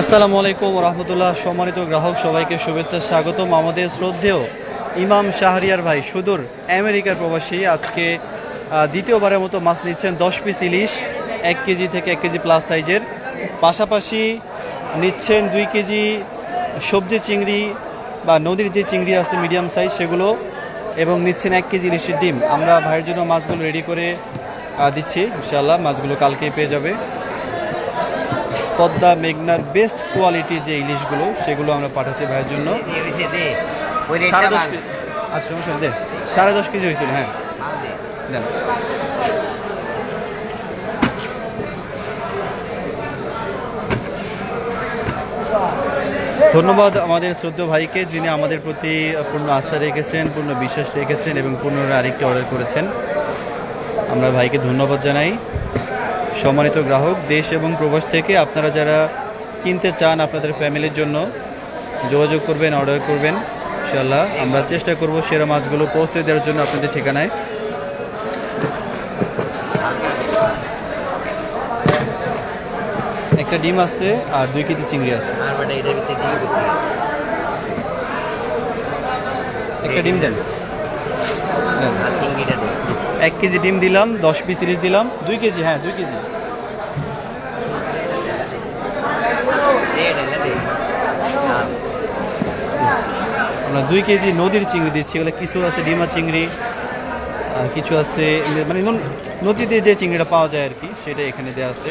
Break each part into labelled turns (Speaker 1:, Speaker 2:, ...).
Speaker 1: আসসালামু আলাইকুম রহমতুল্লাহ। সম্মানিত গ্রাহক সবাইকে শুভেচ্ছা স্বাগতম। আমাদের শ্রদ্ধেয় ইমাম শাহরিয়ার ভাই সুদূর আমেরিকার প্রবাসী আজকে দ্বিতীয়বারের মতো মাছ নিচ্ছেন 10 পিস ইলিশ 1 কেজি থেকে 1 কেজি প্লাস সাইজের, পাশাপাশি নিচ্ছেন 2 কেজি সবজি চিংড়ি বা নদীর যে চিংড়ি আছে মিডিয়াম সাইজ সেগুলো, এবং নিচ্ছেন 1 কেজি ইলিশের ডিম। আমরা ভাইয়ের জন্য মাছগুলো রেডি করে দিচ্ছি, ইনশাআল্লাহ মাছগুলো কালকেই পেয়ে যাবে। পদ্মা মেঘনার বেস্ট কোয়ালিটি যে ইলিশগুলো সেগুলো আমরা পাঠাচ্ছি ভাইয়ের জন্য। 10.5 কেজি। আচ্ছা সমস্যা নেই, 10.5 কেজি হয়েছিল। হ্যাঁ দেন। ধন্যবাদ আমাদের শ্রদ্ধেয় ভাইকে, যিনি আমাদের প্রতি পূর্ণ আস্থা রেখেছেন, পূর্ণ বিশ্বাস রেখেছেন এবং পুনরায় আরেকটি অর্ডার করেছেন। আমরা ভাইকে ধন্যবাদ জানাই। সম্মানিত গ্রাহক দেশ এবং প্রবাস থেকে আপনারা যারা কিনতে চান আপনাদের ফ্যামিলির জন্য যোগাযোগ করবেন, অর্ডার করবেন। ইনশাআল্লাহ আমরা চেষ্টা করব সেরা মাছগুলো পৌঁছে দেওয়ার জন্য আপনাদের ঠিকানায়। একটা ডিম আছে আর 2 কেজি চিংড়ি আছে। একটা ডিম দেন। 1 কেজি ডিম দিলাম, 10 পিস ইলিশ দিলাম, 2 কেজি। হ্যাঁ 2 কেজি। আমরা 2 কেজি নদীর চিংড়ি দিচ্ছি। এগুলো কিছু আছে ডিমা চিংড়ি আর কিছু আছে মানে নদীতে যে চিংড়িটা পাওয়া যায় আর কি, সেটা এখানে দেওয়া আছে।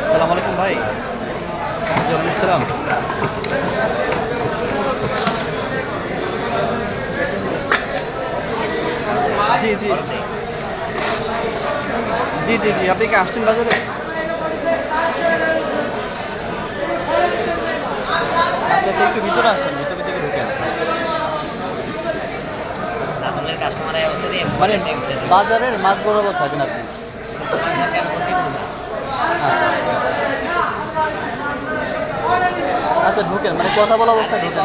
Speaker 1: আসসালামু আলাইকুম ভাই। ওয়ালাইকুম আসসালাম। জি জি জি জি জি আপনি কি আসছেন বাজারে? আচ্ছা আচ্ছা একটু ভিতরে আসছেন, ভিতরে থেকে ঢুকেন। মানে বাজারের মাছ বরাবর থাকেন আপনি? আচ্ছা আচ্ছা ঢুকেন, মানে কথা বলা অবস্থায় ঢুকেন।